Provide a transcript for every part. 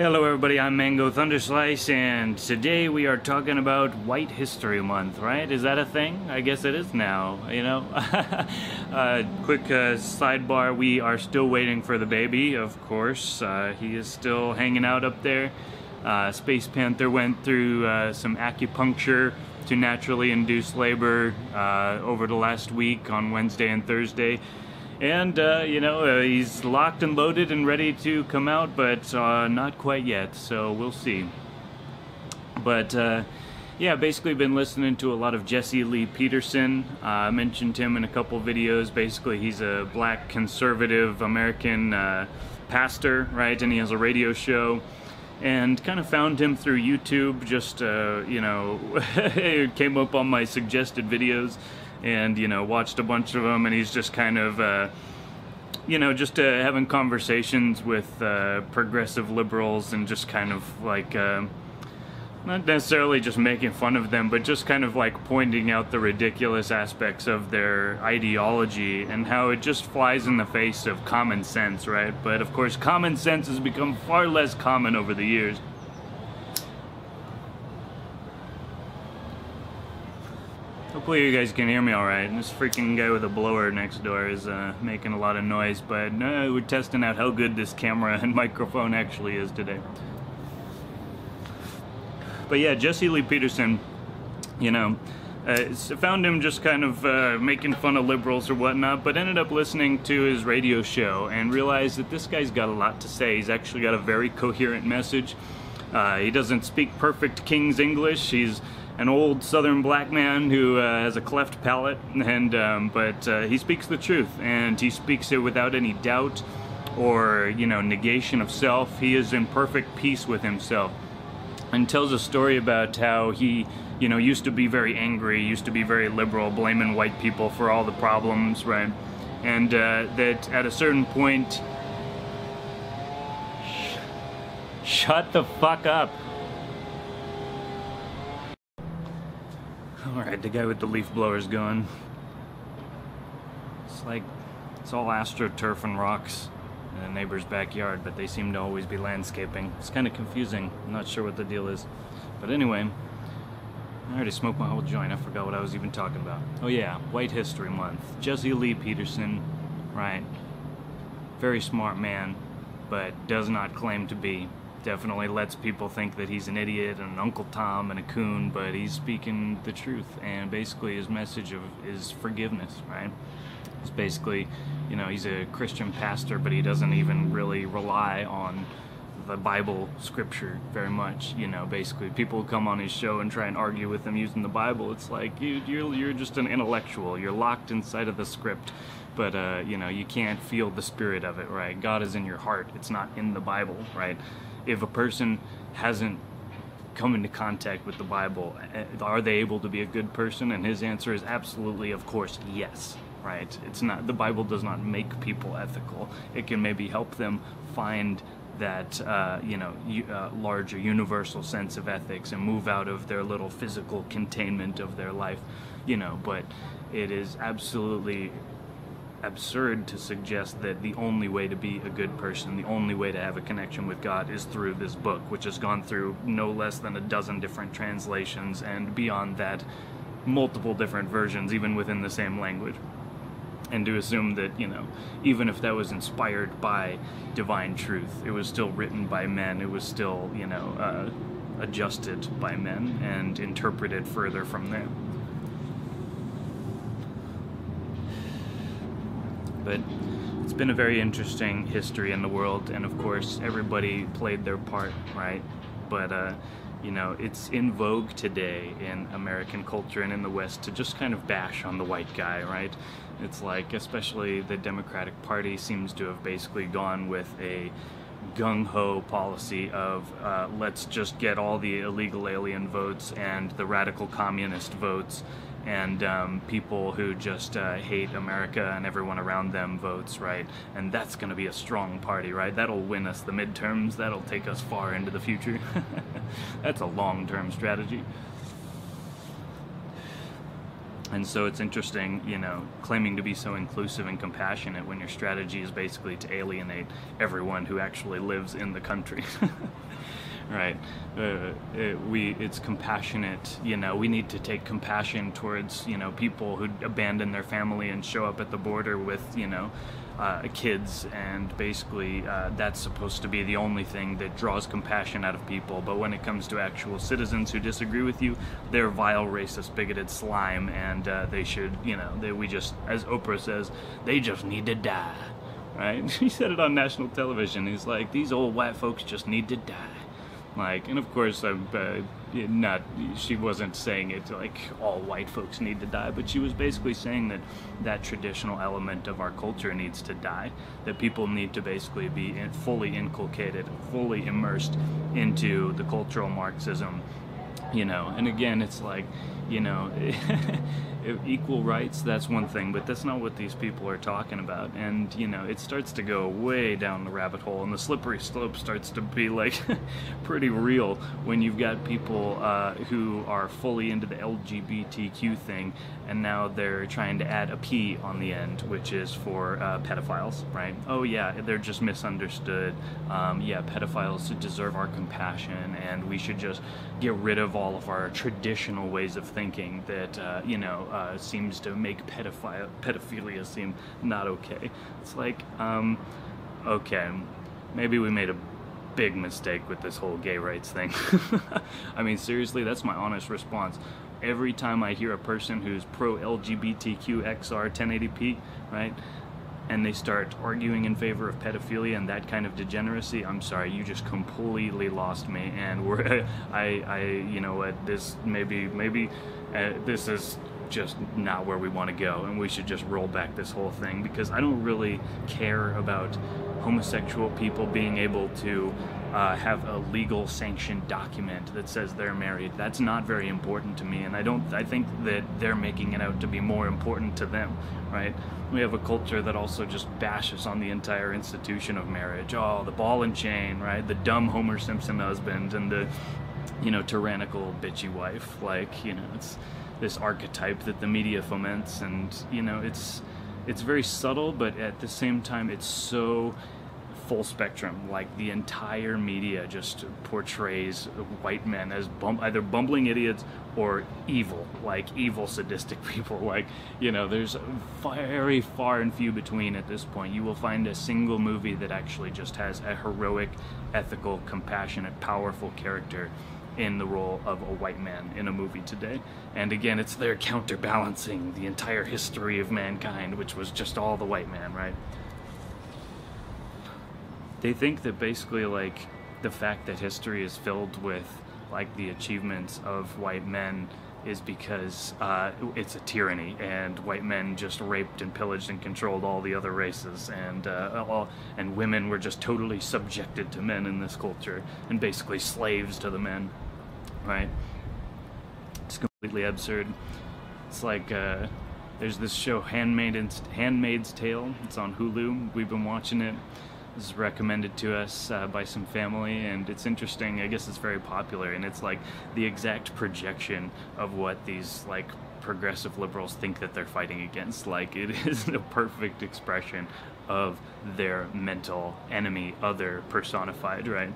Hello everybody, I'm Mango Thunderslice, and today we are talking about White History Month, right? Is that a thing? I guess it is now, you know? Quick sidebar, we are still waiting for the baby, of course. He is still hanging out up there. Space Panther went through some acupuncture to naturally induce labor over the last week on Wednesday and Thursday. And, he's locked and loaded and ready to come out, but not quite yet, so we'll see. But, yeah, basically been listening to a lot of Jesse Lee Peterson. I mentioned him in a couple videos. Basically, he's a black conservative American pastor, right? And he has a radio show. And kind of found him through YouTube, just, it came up on my suggested videos. And, watched a bunch of them, and he's just kind of, having conversations with progressive liberals and just kind of like, not necessarily just making fun of them, but just kind of like pointing out the ridiculous aspects of their ideology and how it just flies in the face of common sense, right? But of course, common sense has become far less common over the years. Hopefully you guys can hear me alright. This freaking guy with a blower next door is making a lot of noise, but we're testing out how good this camera and microphone actually is today. But yeah, Jesse Lee Peterson, found him just kind of making fun of liberals or whatnot, but ended up listening to his radio show and realized that this guy's got a lot to say. He's actually got a very coherent message. He doesn't speak perfect King's English. He's an old southern black man who has a cleft palate, and but he speaks the truth, and he speaks it without any doubt or negation of self. He is in perfect peace with himself, and tells a story about how he used to be very angry, used to be very liberal, blaming white people for all the problems, right? And that at a certain point, shut the fuck up. Alright, the guy with the leaf blower's going. It's all astroturf and rocks in a neighbor's backyard, but they seem to always be landscaping. It's kind of confusing. I'm not sure what the deal is. But anyway, I already smoked my whole joint. I forgot what I was even talking about. Oh yeah, White History Month. Jesse Lee Peterson, right? Very smart man, but does not claim to be. Definitely lets people think that he's an idiot and an Uncle Tom and a coon, but he's speaking the truth, and basically his message is forgiveness, right? It's basically, he's a Christian pastor, but he doesn't even really rely on the Bible scripture very much. Basically people come on his show and try and argue with him using the Bible. It's like, you're just an intellectual. You're locked inside of the script, but you can't feel the spirit of it, right? God is in your heart. It's not in the Bible, right? If a person hasn't come into contact with the Bible, are they able to be a good person? And his answer is absolutely, of course, yes, right? It's not, the Bible does not make people ethical. It can maybe help them find that, larger universal sense of ethics and move out of their little physical containment of their life, but it is absolutely absurd to suggest that the only way to be a good person, the only way to have a connection with God is through this book, which has gone through no less than a dozen different translations, and beyond that, multiple different versions, even within the same language. And to assume that, even if that was inspired by divine truth, it was still written by men, it was still, adjusted by men and interpreted further from there. But it's been a very interesting history in the world, and of course everybody played their part, right? But it's in vogue today in American culture and in the West to just kind of bash on the white guy, right? It's like, especially the Democratic Party seems to have basically gone with a gung-ho policy of let's just get all the illegal alien votes and the radical communist votes and people who just hate America and everyone around them votes, right? And that's going to be a strong party, right? That'll win us the midterms. That'll take us far into the future. That's a long-term strategy. And so it's interesting, claiming to be so inclusive and compassionate when your strategy is basically to alienate everyone who actually lives in the country. Right. It's compassionate, we need to take compassion towards, people who abandon their family and show up at the border with, kids, and basically that's supposed to be the only thing that draws compassion out of people. But when it comes to actual citizens who disagree with you, they're vile, racist, bigoted slime, and they should, we just, as Oprah says, they just need to die, right? He said it on national television. He's like, these old white folks just need to die. And of course, she wasn't saying it like all white folks need to die, but she was basically saying that traditional element of our culture needs to die, that people need to basically be fully inculcated, fully immersed into the cultural Marxism, and again, it's like, equal rights, that's one thing, but that's not what these people are talking about. And it starts to go way down the rabbit hole, and the slippery slope starts to be like pretty real when you've got people who are fully into the LGBTQ thing, and now they're trying to add a P on the end, which is for pedophiles, right? Oh yeah, they're just misunderstood. Yeah, pedophiles deserve our compassion, and we should just get rid of all of our traditional ways of thinking that seems to make pedophilia seem not okay. It's like, okay, maybe we made a big mistake with this whole gay rights thing. I mean, seriously, that's my honest response. Every time I hear a person who's pro-LGBTQ XR 1080p, right, and they start arguing in favor of pedophilia and that kind of degeneracy, I'm sorry, you just completely lost me. And this is just not where we want to go, and we should just roll back this whole thing, because I don't really care about homosexual people being able to have a legal sanctioned document that says they're married. That's not very important to me, and I think that they're making it out to be more important to them, right? We have a culture that also just bashes on the entire institution of marriage. Oh, the ball and chain, right? The dumb Homer Simpson husband and the, tyrannical bitchy wife. It's this archetype that the media foments, and it's very subtle, but at the same time it's so full spectrum. Like, the entire media just portrays white men as either bumbling idiots or evil, evil sadistic people. There's very far and few between at this point. You will find a single movie that actually just has a heroic, ethical, compassionate, powerful character in the role of a white man in a movie today. And again, it's their counterbalancing the entire history of mankind, which was just all the white man, right? They think that basically, the fact that history is filled with, the achievements of white men is because it's a tyranny, and white men just raped and pillaged and controlled all the other races, and women were just totally subjected to men in this culture, and basically slaves to the men, right? It's completely absurd. It's like, there's this show, Handmaid's Tale. It's on Hulu. We've been watching it. This is recommended to us by some family, and it's interesting. I guess it's very popular, and it's the exact projection of what these progressive liberals think that they're fighting against. It is a perfect expression of their mental enemy, other personified, right?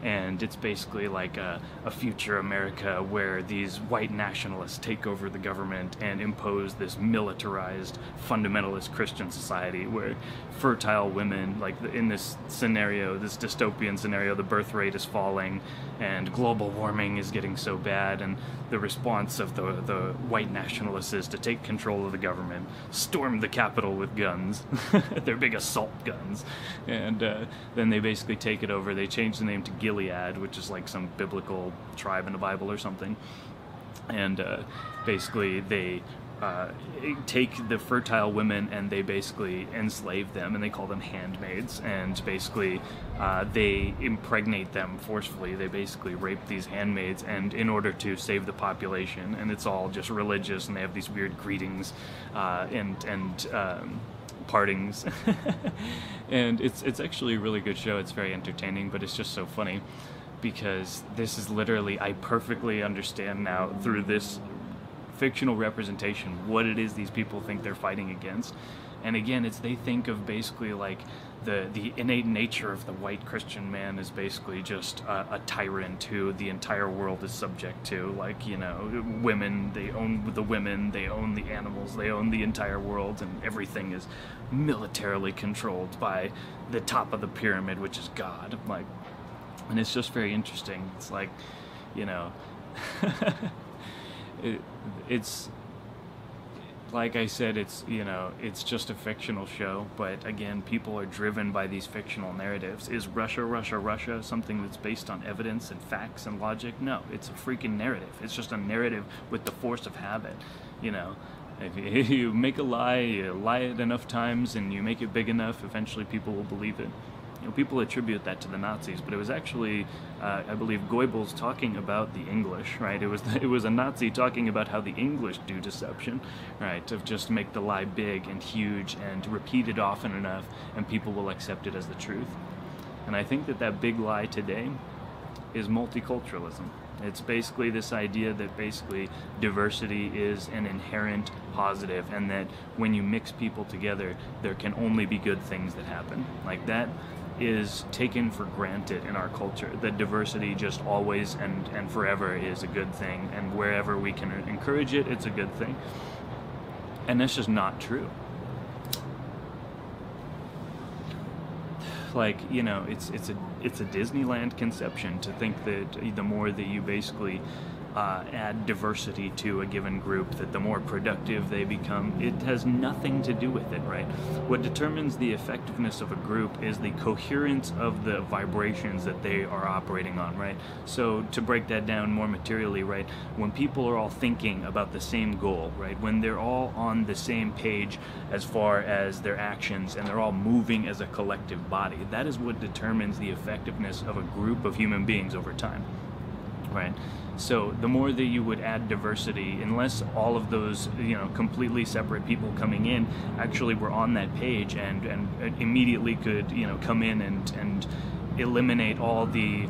And it's basically a future America where these white nationalists take over the government and impose this militarized, fundamentalist Christian society where fertile women, in this scenario, this dystopian scenario, the birth rate is falling and global warming is getting so bad, and the response of the white nationalists is to take control of the government, storm the Capitol with guns, their big assault guns, and then they basically take it over. They change the name to Gilead, which is some biblical tribe in the Bible or something, and basically they take the fertile women and they basically enslave them, and they call them handmaids, and basically they impregnate them forcefully. They basically rape these handmaids, and in order to save the population, and it's all just religious, and they have these weird greetings and partings. And it's actually a really good show. It's very entertaining, but it's just so funny, because this is literally, I perfectly understand now through this fictional representation, what it is these people think they're fighting against. And again, they think of basically like the innate nature of the white Christian man is basically just a tyrant who the entire world is subject to. Like, you know, women, they own the women, they own the animals, they own the entire world, and everything is militarily controlled by the top of the pyramid, which is God. Like, and it's just very interesting. It's like, you know, it's like I said, it's, you know, it's just a fictional show, but again, people are driven by these fictional narratives. Is Russia something that's based on evidence and facts and logic? No, it's a freaking narrative. It's just a narrative with the force of habit, you know. If you make a lie, you lie it enough times, and you make it big enough, eventually people will believe it. You know, people attribute that to the Nazis, but it was actually, I believe, Goebbels talking about the English, right? It was a Nazi talking about how the English do deception, right? To just make the lie big and huge and repeat it often enough, and people will accept it as the truth. And I think that big lie today is multiculturalism. It's basically this idea that basically diversity is an inherent positive, and that when you mix people together, there can only be good things that happen. Like, that is taken for granted in our culture, that diversity just always and forever is a good thing, and wherever we can encourage it, it's a good thing. And that's just not true. Like, you know, it's a Disneyland conception to think that the more that you basically add diversity to a given group, that the more productive they become. It has nothing to do with it, right? What determines the effectiveness of a group is the coherence of the vibrations that they are operating on, right? So to break that down more materially, right, when people are all thinking about the same goal, right, when they're all on the same page as far as their actions, and they're all moving as a collective body, that is what determines the effectiveness of a group of human beings over time, right? So the more that you would add diversity, unless all of those, you know, completely separate people coming in actually were on that page and immediately could, you know, come in and eliminate all the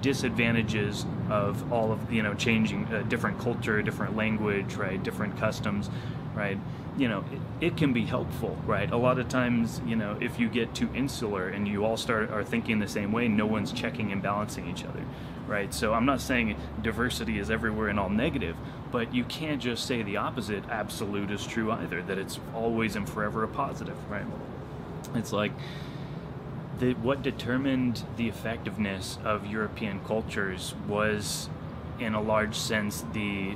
disadvantages of all of, you know, changing different culture, different language, right, different customs, right, you know, it can be helpful, right? A lot of times, you know, if you get too insular and you all are thinking the same way, no one's checking and balancing each other, right? So I'm not saying diversity is everywhere and all negative, but you can't just say the opposite absolute is true either, that it's always and forever a positive, right? It's like, what determined the effectiveness of European cultures was, in a large sense, the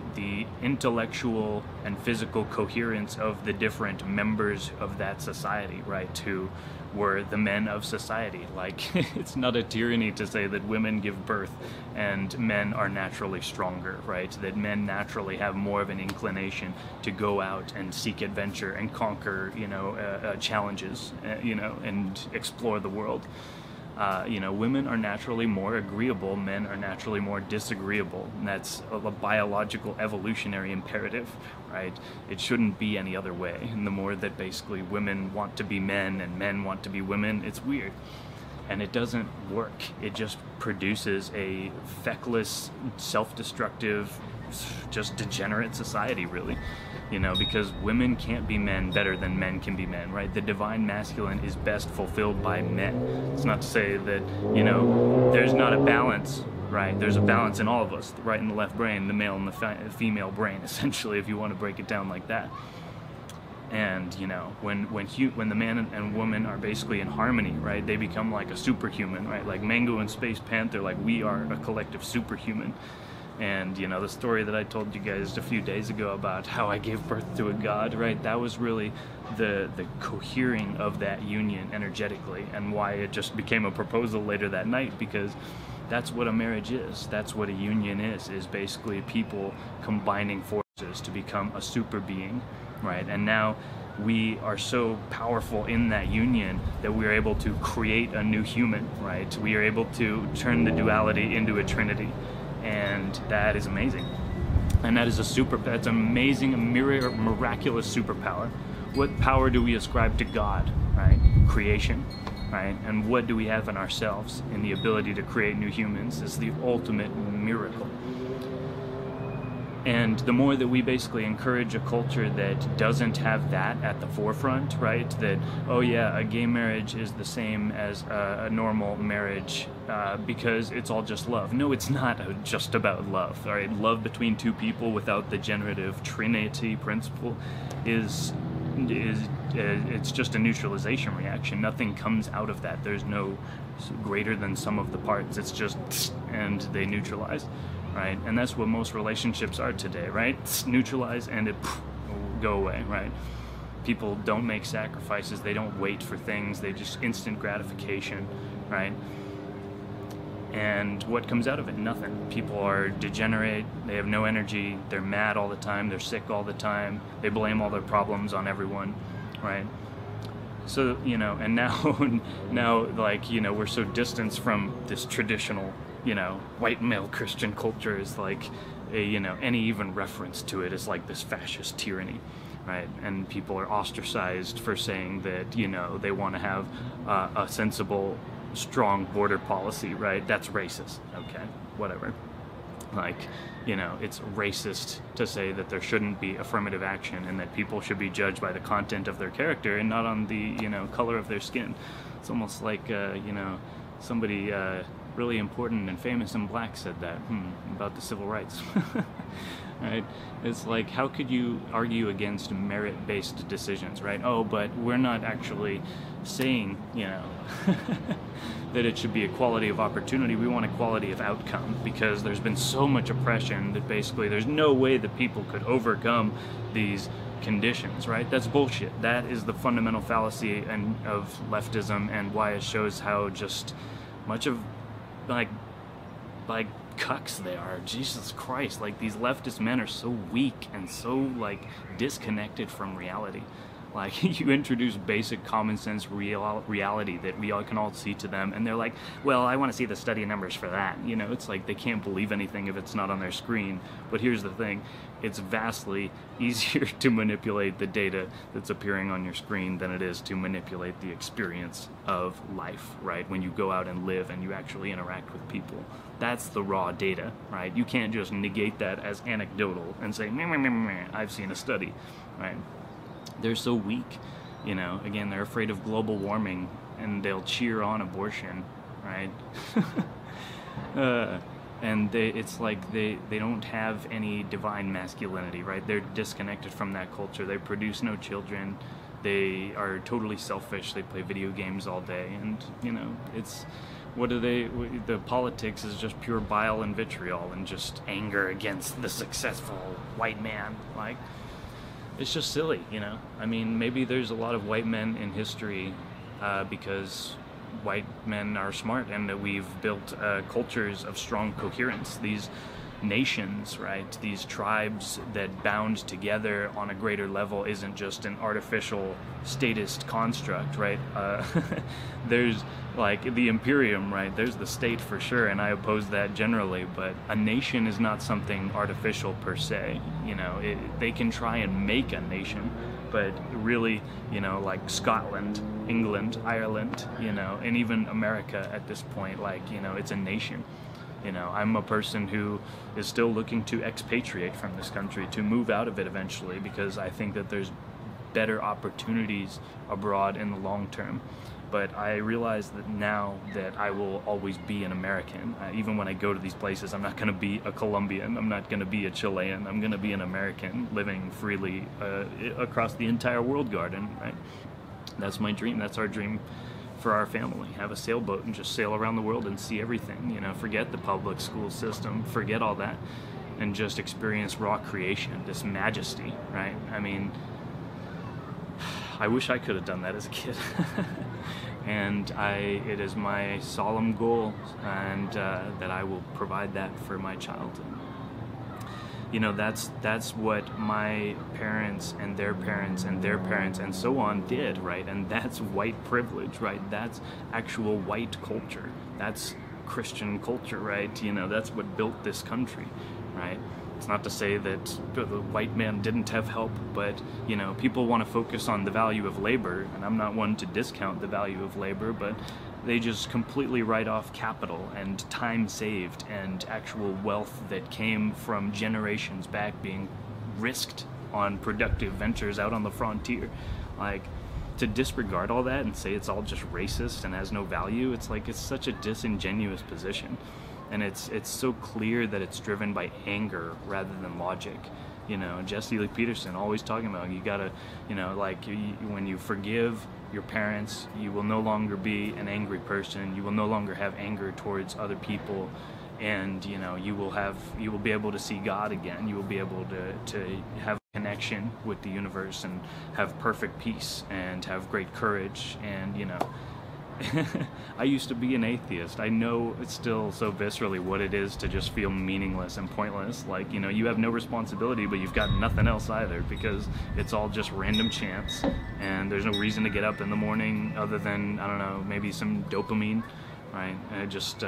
intellectual and physical coherence of the different members of that society, right, who were the men of society. Like, it's not a tyranny to say that women give birth and men are naturally stronger, right, that men naturally have more of an inclination to go out and seek adventure and conquer, you know, challenges, you know, and explore the world. You know, women are naturally more agreeable, men are naturally more disagreeable, and that's a biological evolutionary imperative, right? It shouldn't be any other way. And the more that basically women want to be men and men want to be women, it's weird. And it doesn't work. It just produces a feckless, self-destructive, just degenerate society, really. You know, because women can't be men better than men can be men, right? The divine masculine is best fulfilled by men. It's not to say that, you know, there's not a balance, right? There's a balance in all of us, the right and the left brain, the male and the female brain, essentially, if you want to break it down like that. And, you know, when the man and woman are basically in harmony, right, they become like a superhuman, right? Like Mango and Space Panther, like, we are a collective superhuman. And, you know, the story that I told you guys a few days ago about how I gave birth to a god, right, that was really the cohering of that union energetically, and why it just became a proposal later that night, because that's what a marriage is. That's what a union is basically people combining forces to become a super being, right? And now we are so powerful in that union that we are able to create a new human, right? We are able to turn the duality into a trinity. And that is amazing. And that's an amazing, miraculous superpower. What power do we ascribe to God, right? Creation, right? And what do we have in ourselves? In the ability to create new humans is the ultimate miracle. And the more that we basically encourage a culture that doesn't have that at the forefront, right? That, oh yeah, a gay marriage is the same as a normal marriage because it's all just love. No, it's not just about love, all right? Love between two people without the generative trinity principle is it's just a neutralization reaction. Nothing comes out of that. There's no greater than sum of the parts. It's just, and they neutralize. Right, and that's what most relationships are today, right? Neutralize and it will go away, right? People don't make sacrifices, they don't wait for things, they just instant gratification, right? And what comes out of it? Nothing. People are degenerate, they have no energy, they're mad all the time, they're sick all the time, they blame all their problems on everyone, right? So, you know, and now, like, you know, we're so distanced from this traditional, you know, white male Christian culture is like, you know, any even reference to it is like this fascist tyranny, right? And people are ostracized for saying that, you know, they want to have a sensible, strong border policy, right? That's racist, okay, whatever. Like, you know, it's racist to say that there shouldn't be affirmative action and that people should be judged by the content of their character and not on the, you know, color of their skin. It's almost like, you know, somebody really important and famous and black said that about the civil rights. Right? It's like, how could you argue against merit-based decisions, right? Oh, but we're not actually saying, you know, that it should be equality of opportunity. We want equality of outcome because there's been so much oppression that basically there's no way that people could overcome these conditions, right? That's bullshit. That is the fundamental fallacy of leftism and why it shows how just much of like cucks they are. Jesus Christ, like these leftist men are so weak and so like disconnected from reality. Like, you introduce basic common sense reality that we all can all see to them, and they're like, well, I want to see the study numbers for that. You know, it's like they can't believe anything if it's not on their screen. But here's the thing, it's vastly easier to manipulate the data that's appearing on your screen than it is to manipulate the experience of life, right? When you go out and live and you actually interact with people. That's the raw data, right? You can't just negate that as anecdotal and say, meh, meh, meh, meh, I've seen a study, right? They're so weak, you know, again, they're afraid of global warming and they'll cheer on abortion, right? And it's like they don't have any divine masculinity, right? They're disconnected from that culture. They produce no children. They are totally selfish. They play video games all day. And, you know, it's, the politics is just pure bile and vitriol and just anger against the successful white man, like. It's just silly, you know. I mean, maybe there's a lot of white men in history because white men are smart and that we've built cultures of strong coherence. These nations, right, these tribes that bound together on a greater level isn't just an artificial statist construct, right? There's like the imperium, right? There's the state for sure, and I oppose that generally, but a nation is not something artificial per se, you know. They can try and make a nation, but really, you know, like Scotland, England, Ireland, you know, and even America at this point, like, you know, it's a nation. You know, I'm a person who is still looking to expatriate from this country, to move out of it eventually, because I think that there's better opportunities abroad in the long term. But I realize that now that I will always be an American. Even when I go to these places, I'm not going to be a Colombian, I'm not going to be a Chilean, I'm going to be an American living freely across the entire world garden, right? That's my dream, that's our dream for our family. Have a sailboat and just sail around the world and see everything, you know, forget the public school system, forget all that, and just experience raw creation, this majesty, right? I mean, I wish I could have done that as a kid. And it is my solemn goal, and that I will provide that for my child. You know, that's what my parents and their parents and their parents and so on did, right? And that's white privilege, right? That's actual white culture. That's Christian culture, right? You know, that's what built this country, right? It's not to say that the white man didn't have help, but, you know, people want to focus on the value of labor, and I'm not one to discount the value of labor, but they just completely write off capital and time saved and actual wealth that came from generations back being risked on productive ventures out on the frontier. Like, to disregard all that and say it's all just racist and has no value, it's like, it's such a disingenuous position. And it's so clear that it's driven by anger rather than logic. You know, Jesse Lee Peterson always talking about, you gotta, you know, like, when you forgive your parents, you will no longer be an angry person, you will no longer have anger towards other people, and, you know, you will be able to see God again, you will be able to have a connection with the universe and have perfect peace and have great courage. And, you know, I used to be an atheist. I know it's still so viscerally what it is to just feel meaningless and pointless. Like, you know, you have no responsibility, but you've got nothing else either, because it's all just random chance, and there's no reason to get up in the morning other than, I don't know, maybe some dopamine, right? Just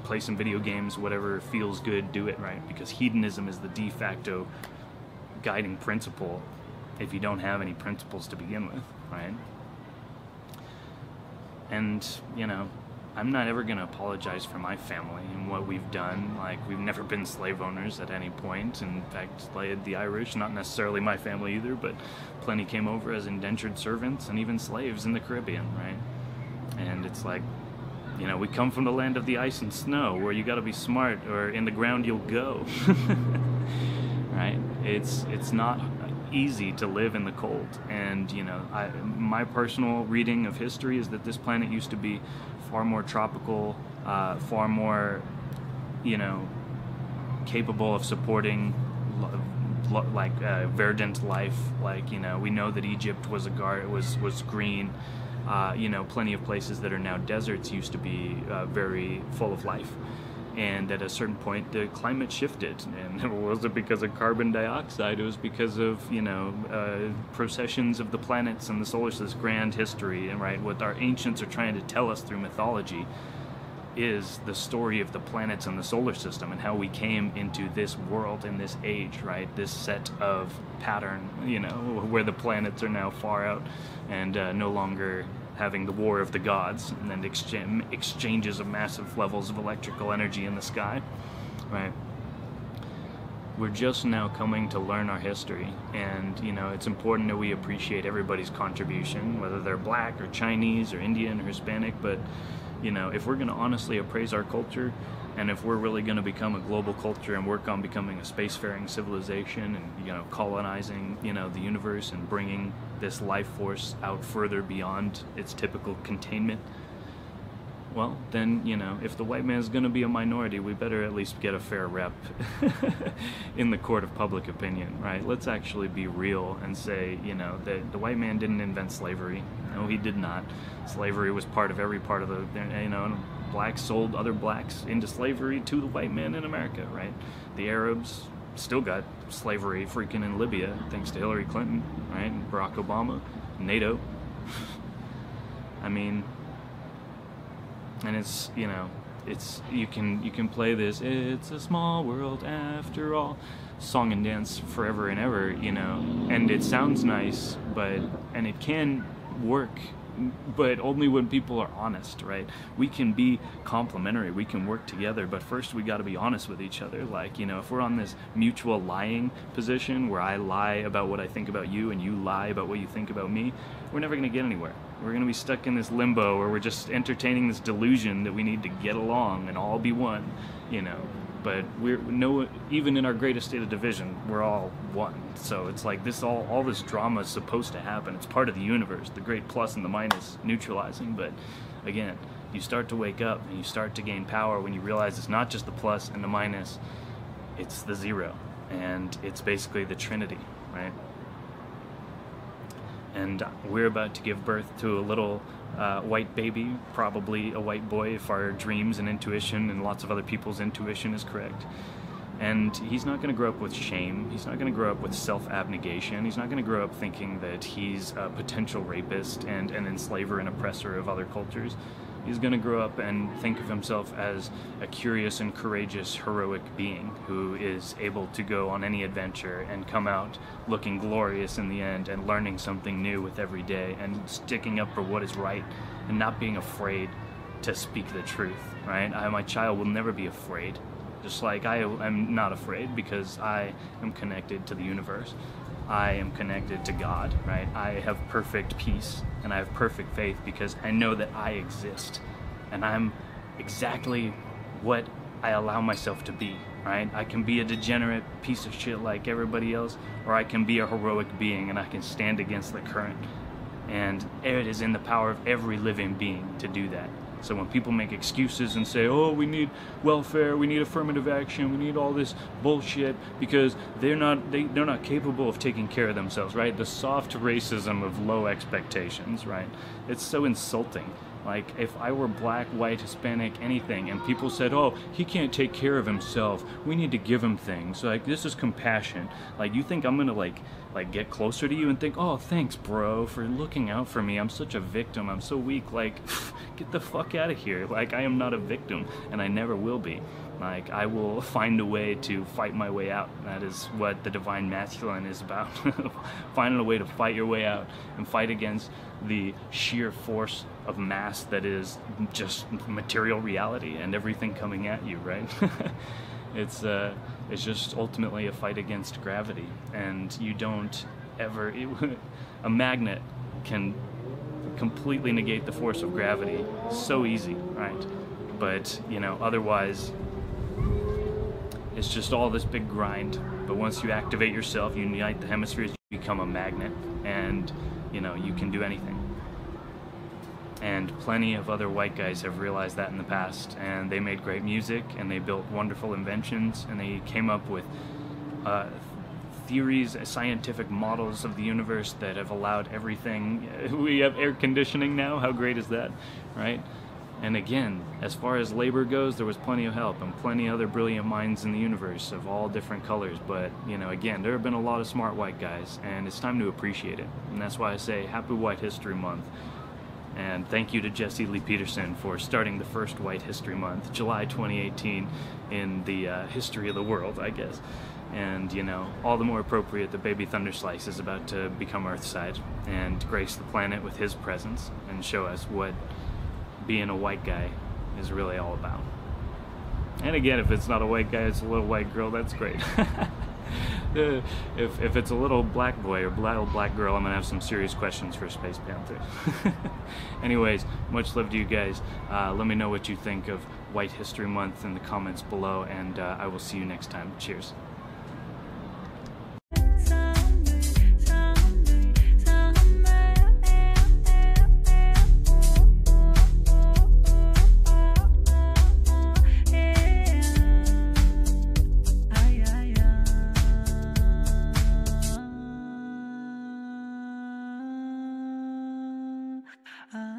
play some video games, whatever feels good, do it, right? Because hedonism is the de facto guiding principle if you don't have any principles to begin with, right? And, you know, I'm not ever going to apologize for my family and what we've done. Like, we've never been slave owners at any point. In fact, the Irish, not necessarily my family either, but plenty came over as indentured servants and even slaves in the Caribbean, right? And it's like, you know, we come from the land of the ice and snow, where you got to be smart or in the ground you'll go. Right? It's not easy to live in the cold, and, you know, my personal reading of history is that this planet used to be far more tropical, far more, you know, capable of supporting verdant life. Like, you know, we know that Egypt was was green. You know, plenty of places that are now deserts used to be very full of life. And at a certain point, the climate shifted, and it wasn't because of carbon dioxide, it was because of, you know, processions of the planets and the solar system, grand history. And, right, what our ancients are trying to tell us through mythology is the story of the planets and the solar system, and how we came into this world in this age, right? This set of pattern, you know, where the planets are now far out and no longer having the war of the gods, and then exchanges of massive levels of electrical energy in the sky, right? We're just now coming to learn our history, and, you know, it's important that we appreciate everybody's contribution, whether they're black or Chinese or Indian or Hispanic. But, you know, if we're going to honestly appraise our culture, and if we're really going to become a global culture and work on becoming a spacefaring civilization and, you know, colonizing, you know, the universe and bringing this life force out further beyond its typical containment, well, then, you know, if the white man is going to be a minority, we better at least get a fair rep in the court of public opinion, right? Let's actually be real and say, you know, that the white man didn't invent slavery. No, he did not. Slavery was part of every part of the, you know, blacks sold other blacks into slavery to the white man in America, right? The Arabs still got slavery freaking in Libya, thanks to Hillary Clinton, right? And Barack Obama, NATO. I mean, and it's, you know, it's, you can play this "it's a small world after all" song and dance forever and ever, you know, and it sounds nice, and it can work, but only when people are honest, right? We can be complementary, we can work together, but first we got to be honest with each other. Like, you know, if we're on this mutual lying position where I lie about what I think about you and you lie about what you think about me, we're never going to get anywhere. We're going to be stuck in this limbo where we're just entertaining this delusion that we need to get along and all be one, you know. But even in our greatest state of division, we're all one. So it's like this, all this drama is supposed to happen. It's part of the universe, the great plus and the minus neutralizing. But again, you start to wake up and you start to gain power when you realize it's not just the plus and the minus, it's the zero. And it's basically the Trinity, right? And we're about to give birth to a little white baby, probably a white boy if our dreams and intuition and lots of other people's intuition is correct. And he's not going to grow up with shame. He's not going to grow up with self-abnegation. He's not going to grow up thinking that he's a potential rapist and an enslaver and oppressor of other cultures. He's going to grow up and think of himself as a curious and courageous, heroic being who is able to go on any adventure and come out looking glorious in the end and learning something new with every day and sticking up for what is right and not being afraid to speak the truth, right? My child will never be afraid, just like I am not afraid because I am connected to the universe. I am connected to God, right? I have perfect peace and I have perfect faith because I know that I exist and I'm exactly what I allow myself to be, right? I can be a degenerate piece of shit like everybody else, or I can be a heroic being and I can stand against the current. And it is in the power of every living being to do that. So when people make excuses and say, oh, we need welfare, we need affirmative action, we need all this bullshit because they're not capable of taking care of themselves, right? The soft racism of low expectations, right? It's so insulting. Like, if I were black, white, Hispanic, anything, and people said, oh, he can't take care of himself, we need to give him things. Like, this is compassion. Like, you think I'm gonna, like get closer to you and think, oh, thanks, bro, for looking out for me. I'm such a victim. I'm so weak. Like, get the fuck out of here. Like, I am not a victim, and I never will be. Like, I will find a way to fight my way out. That is what the divine masculine is about. Finding a way to fight your way out and fight against the sheer force of mass that is just material reality and everything coming at you, right? It's just ultimately a fight against gravity, and you don't ever... a magnet can completely negate the force of gravity. So easy, right? But, you know, otherwise... it's just all this big grind. But once you activate yourself, you unite the hemispheres, you become a magnet, and you know, you can do anything. And plenty of other white guys have realized that in the past, and they made great music, and they built wonderful inventions, and they came up with theories, scientific models of the universe that have allowed everything. We have air conditioning now. How great is that, right? And again, as far as labor goes, there was plenty of help and plenty of other brilliant minds in the universe of all different colors. But, you know, again, there have been a lot of smart white guys, and it's time to appreciate it. And that's why I say Happy White History Month. And thank you to Jesse Lee Peterson for starting the first White History Month, July 2018, in the history of the world, I guess. And, you know, all the more appropriate that Baby Thunderslice is about to become Earthside and grace the planet with his presence and show us what being a white guy is really all about. And again, if it's not a white guy, it's a little white girl, that's great. If it's a little black boy or little black girl, I'm gonna have some serious questions for Space Panther. Anyways, much love to you guys. Let me know what you think of White History Month in the comments below, and I will see you next time. Cheers. Ah.